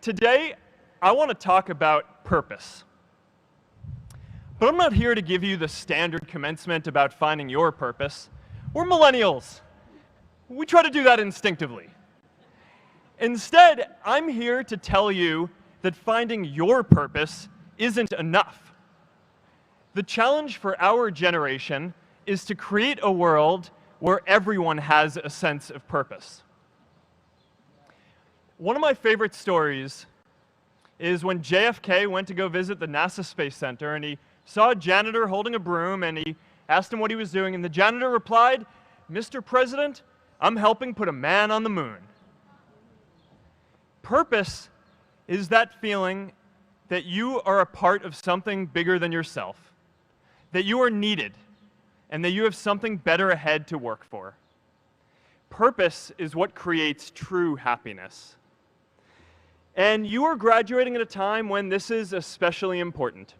Today, I want to talk about purpose. But I'm not here to give you the standard commencement about finding your purpose. We're millennials. We try to do that instinctively. Instead, I'm here to tell you that finding your purpose isn't enough. The challenge for our generation is to create a world where everyone has a sense of purpose. One of my favorite stories is when JFK went to go visit the NASA Space Center, and he saw a janitor holding a broom, and he asked him what he was doing, and the janitor replied, "Mr. President, I'm helping put a man on the moon." Purpose is that feeling that you are a part of something bigger than yourself, that you are needed, and that you have something better ahead to work for. Purpose is what creates true happiness. And you are graduating at a time when this is especially important.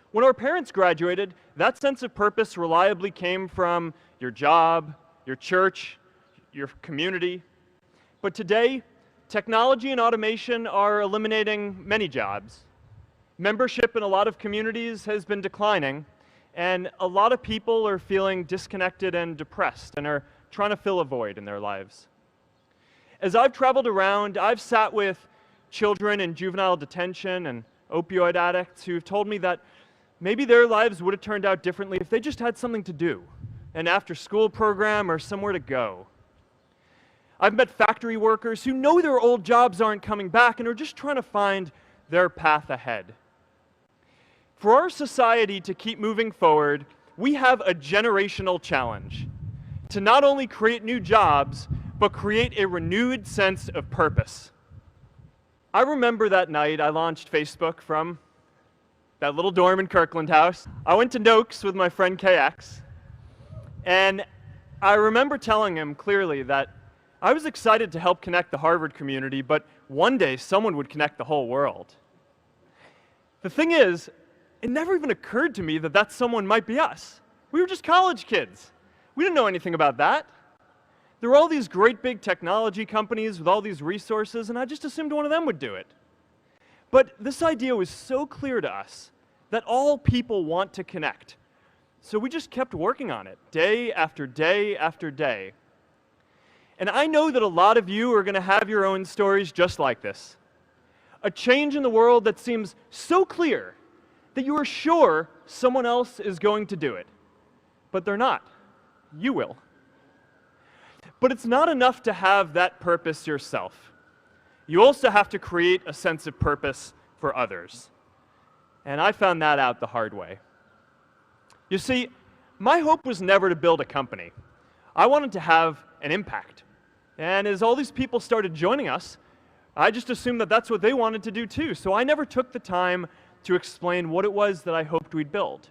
When our parents graduated, that sense of purpose reliably came from your job, your church, your community. But today, technology and automation are eliminating many jobs. Membership in a lot of communities has been declining, and a lot of people are feeling disconnected and depressed and are trying to fill a void in their lives. As I've traveled around, I've sat with children in juvenile detention and opioid addicts who've told me that maybe their lives would have turned out differently if they just had something to do, an after-school program or somewhere to go. I've met factory workers who know their old jobs aren't coming back and are just trying to find their path ahead. For our society to keep moving forward, we have a generational challenge to not only create new jobs, but create a renewed sense of purpose. I remember that night I launched Facebook from that little dorm in Kirkland House. I went to Noakes with my friend KX, and I remember telling him clearly that I was excited to help connect the Harvard community, but one day someone would connect the whole world. The thing is, it never even occurred to me that that someone might be us. We were just college kids. We didn't know anything about that. There were all these great big technology companies with all these resources, and I just assumed one of them would do it. But this idea was so clear to us that all people want to connect. So we just kept working on it, day after day after day. And I know that a lot of you are going to have your own stories just like this. A change in the world that seems so clear that you are sure someone else is going to do it. But they're not. You will. But it's not enough to have that purpose yourself. You also have to create a sense of purpose for others. And I found that out the hard way. You see, my hope was never to build a company. I wanted to have an impact. And as all these people started joining us, I just assumed that that's what they wanted to do too. So I never took the time to explain what it was that I hoped we'd build.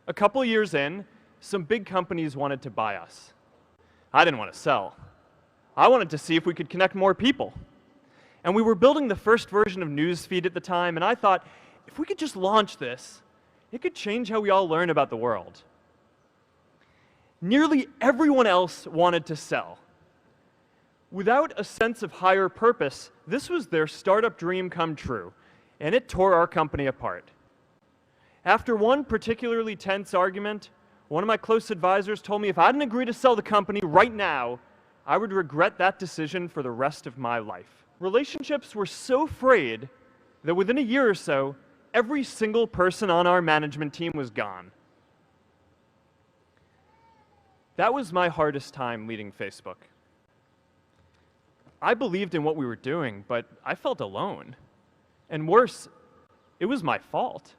A couple years in, some big companies wanted to buy us. I didn't want to sell. I wanted to see if we could connect more people. And we were building the first version of Newsfeed at the time, and I thought, if we could just launch this, it could change how we all learn about the world. Nearly everyone else wanted to sell. Without a sense of higher purpose, this was their startup dream come true, and it tore our company apart. After one particularly tense argument, one of my close advisors told me if I didn't agree to sell the company right now, I would regret that decision for the rest of my life. Relationships were so frayed that within a year or so, every single person on our management team was gone. That was my hardest time leading Facebook. I believed in what we were doing, but I felt alone. And worse, it was my fault.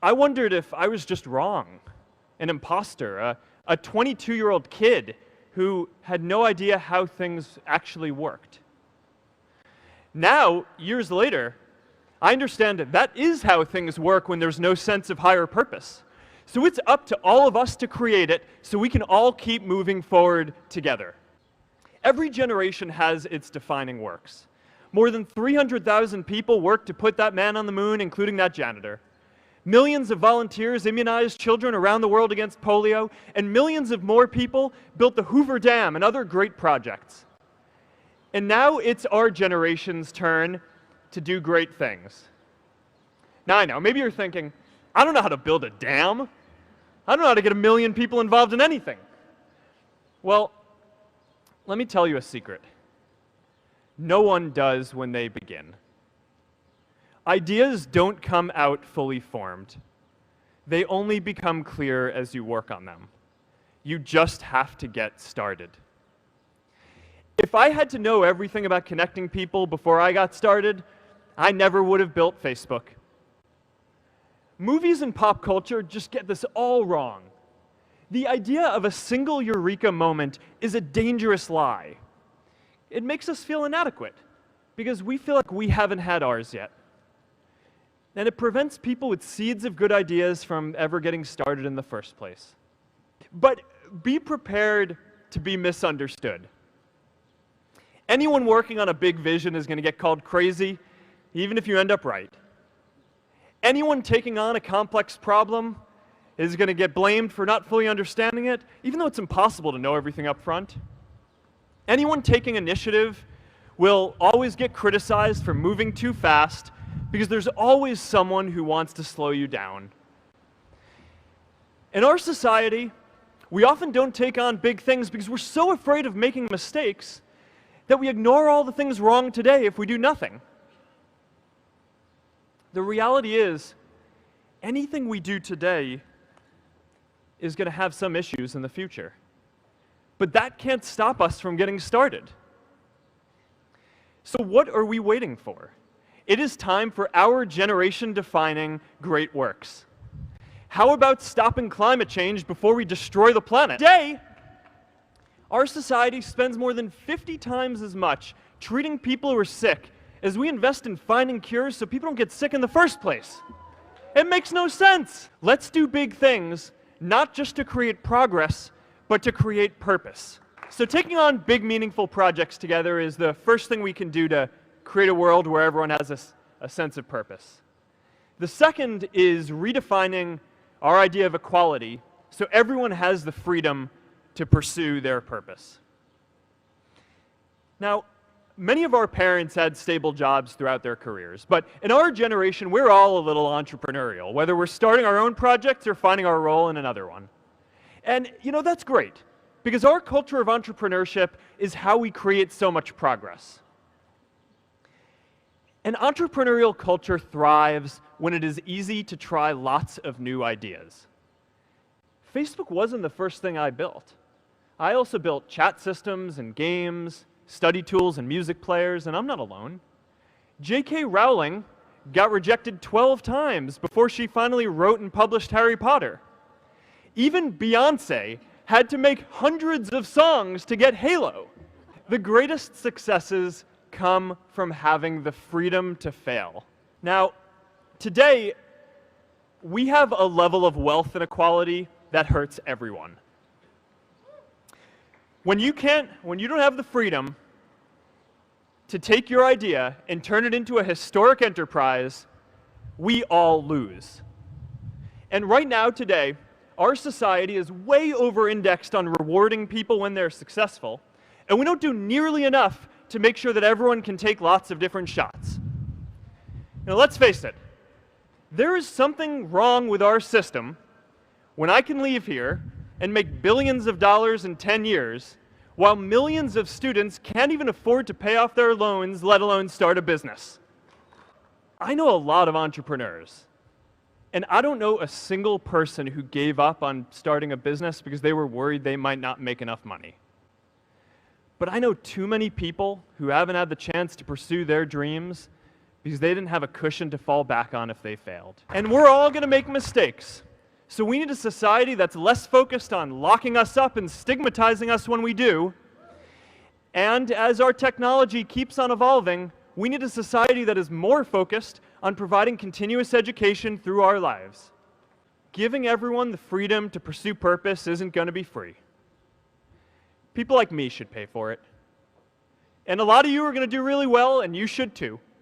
I wondered if I was just wrong, an imposter, a 22-year-old kid who had no idea how things actually worked. Now, years later, I understand that is how things work when there's no sense of higher purpose. So it's up to all of us to create it so we can all keep moving forward together. Every generation has its defining works. More than 300,000 people worked to put that man on the moon, including that janitor. Millions of volunteers immunized children around the world against polio, and millions of more people built the Hoover Dam and other great projects. And now it's our generation's turn to do great things. Now I know, maybe you're thinking, I don't know how to build a dam. I don't know how to get 1 million people involved in anything. Well, let me tell you a secret. No one does when they begin. Ideas don't come out fully formed. They only become clear as you work on them. You just have to get started. If I had to know everything about connecting people before I got started, I never would have built Facebook. Movies and pop culture just get this all wrong. The idea of a single eureka moment is a dangerous lie. It makes us feel inadequate because we feel like we haven't had ours yet. And it prevents people with seeds of good ideas from ever getting started in the first place. But be prepared to be misunderstood. Anyone working on a big vision is going to get called crazy, even if you end up right. Anyone taking on a complex problem is going to get blamed for not fully understanding it, even though it's impossible to know everything up front. Anyone taking initiative will always get criticized for moving too fast because there's always someone who wants to slow you down. In our society, we often don't take on big things because we're so afraid of making mistakes that we ignore all the things wrong today if we do nothing. The reality is, anything we do today is going to have some issues in the future. But that can't stop us from getting started. So what are we waiting for? It is time for our generation-defining great works. How about stopping climate change before we destroy the planet? Today, our society spends more than 50 times as much treating people who are sick as we invest in finding cures so people don't get sick in the first place. It makes no sense. Let's do big things, not just to create progress, but to create purpose. So taking on big, meaningful projects together is the first thing we can do to create a world where everyone has a sense of purpose. The second is redefining our idea of equality so everyone has the freedom to pursue their purpose. Now, many of our parents had stable jobs throughout their careers, but in our generation, we're all a little entrepreneurial, whether we're starting our own projects or finding our role in another one. And, you know, that's great, because our culture of entrepreneurship is how we create so much progress. An entrepreneurial culture thrives when it is easy to try lots of new ideas. Facebook wasn't the first thing I built. I also built chat systems and games, study tools and music players, and I'm not alone. J.K. Rowling got rejected 12 times before she finally wrote and published Harry Potter. Even Beyoncé had to make hundreds of songs to get Halo. The greatest successes come from having the freedom to fail. Now, today, we have a level of wealth inequality that hurts everyone. When you don't have the freedom to take your idea and turn it into a historic enterprise, we all lose. And right now, today, our society is way over-indexed on rewarding people when they're successful, and we don't do nearly enough to make sure that everyone can take lots of different shots. Now, let's face it, there is something wrong with our system when I can leave here and make billions of dollars in 10 years, while millions of students can't even afford to pay off their loans, let alone start a business. I know a lot of entrepreneurs, and I don't know a single person who gave up on starting a business because they were worried they might not make enough money. But I know too many people who haven't had the chance to pursue their dreams because they didn't have a cushion to fall back on if they failed. And we're all going to make mistakes. So we need a society that's less focused on locking us up and stigmatizing us when we do. And as our technology keeps on evolving, we need a society that is more focused on providing continuous education through our lives. Giving everyone the freedom to pursue purpose isn't going to be free. People like me should pay for it. And a lot of you are going to do really well, and you should too.